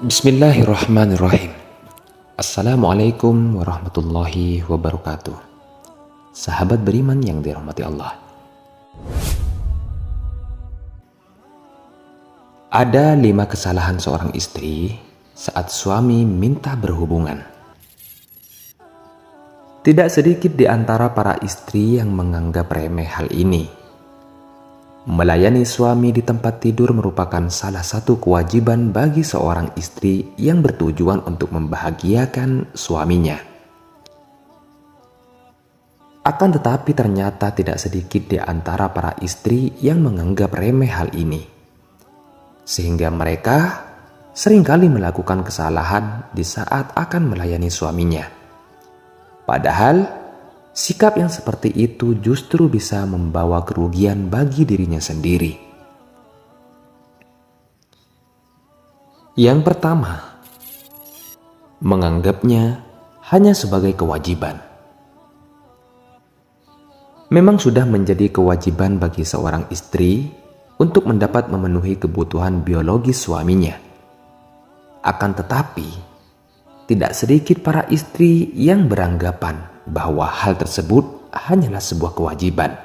Bismillahirrahmanirrahim. Assalamualaikum warahmatullahi wabarakatuh. Sahabat beriman yang dirahmati Allah. Ada 5 kesalahan seorang istri saat suami minta berhubungan. Tidak sedikit di antara para istri yang menganggap remeh hal ini. Melayani suami di tempat tidur merupakan salah satu kewajiban bagi seorang istri yang bertujuan untuk membahagiakan suaminya. Akan tetapi ternyata tidak sedikit di antara para istri yang menganggap remeh hal ini. Sehingga mereka seringkali melakukan kesalahan di saat akan melayani suaminya. Padahal sikap yang seperti itu justru bisa membawa kerugian bagi dirinya sendiri. Yang pertama, menganggapnya hanya sebagai kewajiban. Memang sudah menjadi kewajiban bagi seorang istri untuk mendapat memenuhi kebutuhan biologis suaminya. Akan tetapi, tidak sedikit para istri yang beranggapan bahwa hal tersebut hanyalah sebuah kewajiban.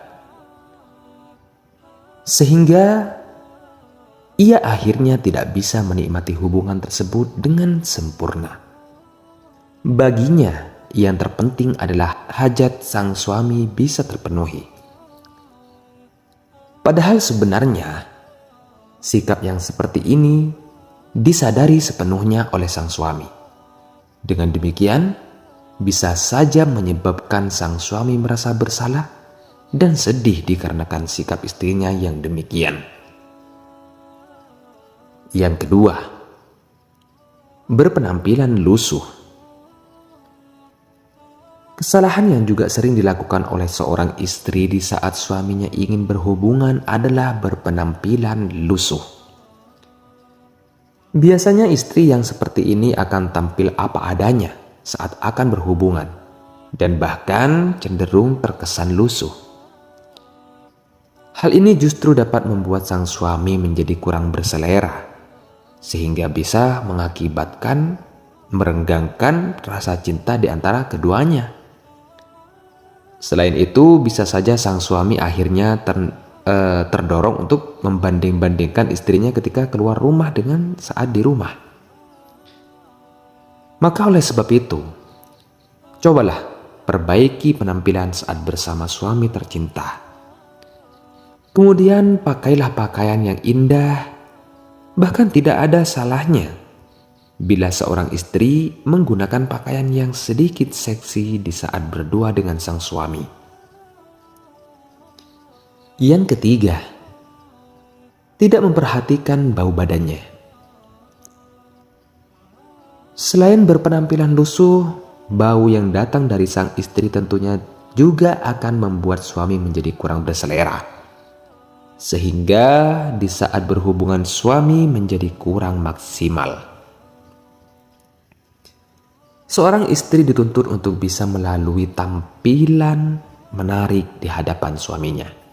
Sehingga ia akhirnya tidak bisa menikmati hubungan tersebut dengan sempurna. Baginya, yang terpenting adalah hajat sang suami bisa terpenuhi. Padahal sebenarnya, sikap yang seperti ini disadari sepenuhnya oleh sang suami. Dengan demikian, bisa saja menyebabkan sang suami merasa bersalah dan sedih dikarenakan sikap istrinya yang demikian. Yang kedua, berpenampilan lusuh. Kesalahan yang juga sering dilakukan oleh seorang istri di saat suaminya ingin berhubungan adalah berpenampilan lusuh. Biasanya istri yang seperti ini akan tampil apa adanya saat akan berhubungan dan bahkan cenderung terkesan lusuh. Hal ini justru dapat membuat sang suami menjadi kurang berselera sehingga bisa mengakibatkan merenggangkan rasa cinta di antara keduanya. Selain itu, bisa saja sang suami akhirnya terdorong untuk membanding-bandingkan istrinya ketika keluar rumah dengan saat di rumah. Maka oleh sebab itu, cobalah perbaiki penampilan saat bersama suami tercinta. Kemudian pakailah pakaian yang indah. Bahkan tidak ada salahnya bila seorang istri menggunakan pakaian yang sedikit seksi di saat berdua dengan sang suami. Yang ketiga, tidak memperhatikan bau badannya. Selain berpenampilan lusuh, bau yang datang dari sang istri tentunya juga akan membuat suami menjadi kurang berselera. Sehingga di saat berhubungan suami menjadi kurang maksimal. Seorang istri dituntut untuk bisa melalui tampilan menarik di hadapan suaminya.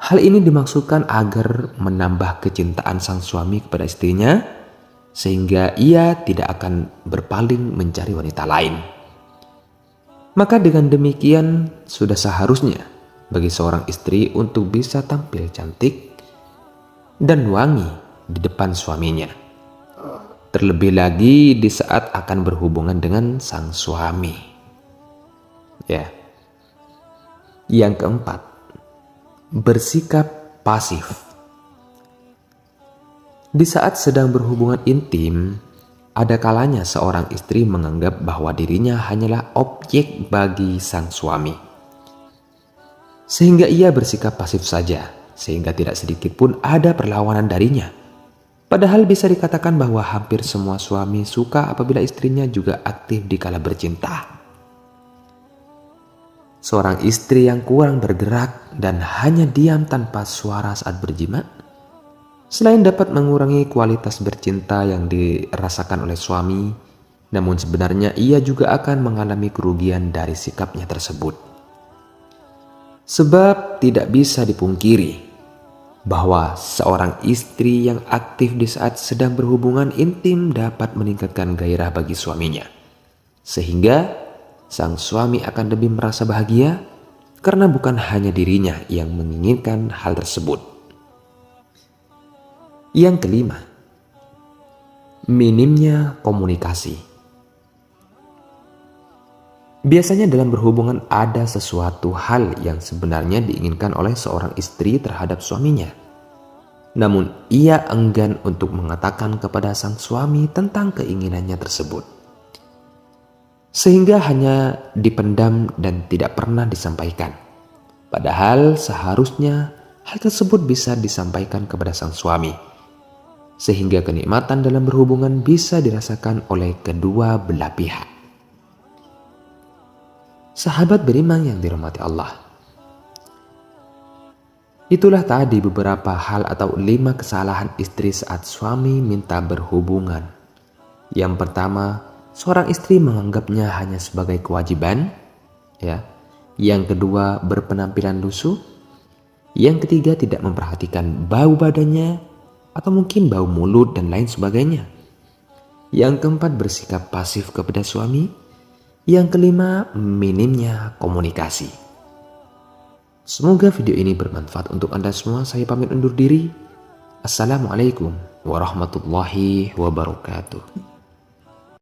Hal ini dimaksudkan agar menambah kecintaan sang suami kepada istrinya, sehingga ia tidak akan berpaling mencari wanita lain. Maka dengan demikian sudah seharusnya bagi seorang istri untuk bisa tampil cantik dan wangi di depan suaminya. Terlebih lagi di saat akan berhubungan dengan sang suami. Ya. Yang keempat, bersikap pasif. Di saat sedang berhubungan intim, ada kalanya seorang istri menganggap bahwa dirinya hanyalah objek bagi sang suami. Sehingga ia bersikap pasif saja, sehingga tidak sedikit pun ada perlawanan darinya. Padahal bisa dikatakan bahwa hampir semua suami suka apabila istrinya juga aktif di kala bercinta. Seorang istri yang kurang bergerak dan hanya diam tanpa suara saat berjima, selain dapat mengurangi kualitas bercinta yang dirasakan oleh suami, namun sebenarnya ia juga akan mengalami kerugian dari sikapnya tersebut. Sebab tidak bisa dipungkiri, bahwa seorang istri yang aktif di saat sedang berhubungan intim dapat meningkatkan gairah bagi suaminya, sehingga sang suami akan lebih merasa bahagia karena bukan hanya dirinya yang menginginkan hal tersebut. Yang kelima, minimnya komunikasi. Biasanya dalam berhubungan ada sesuatu hal yang sebenarnya diinginkan oleh seorang istri terhadap suaminya. Namun ia enggan untuk mengatakan kepada sang suami tentang keinginannya tersebut. Sehingga hanya dipendam dan tidak pernah disampaikan. Padahal seharusnya hal tersebut bisa disampaikan kepada sang suami. Sehingga kenikmatan dalam berhubungan bisa dirasakan oleh kedua belah pihak. Sahabat beriman yang dirahmati Allah. Itulah tadi beberapa hal atau 5 kesalahan istri saat suami minta berhubungan. Yang pertama, seorang istri menganggapnya hanya sebagai kewajiban. Yang kedua, berpenampilan lusuh. Yang ketiga, tidak memperhatikan bau badannya atau mungkin bau mulut dan lain sebagainya. Yang keempat, bersikap pasif kepada suami. Yang kelima, minimnya komunikasi. Semoga video ini bermanfaat untuk Anda semua. Saya pamit undur diri. Assalamualaikum warahmatullahi wabarakatuh.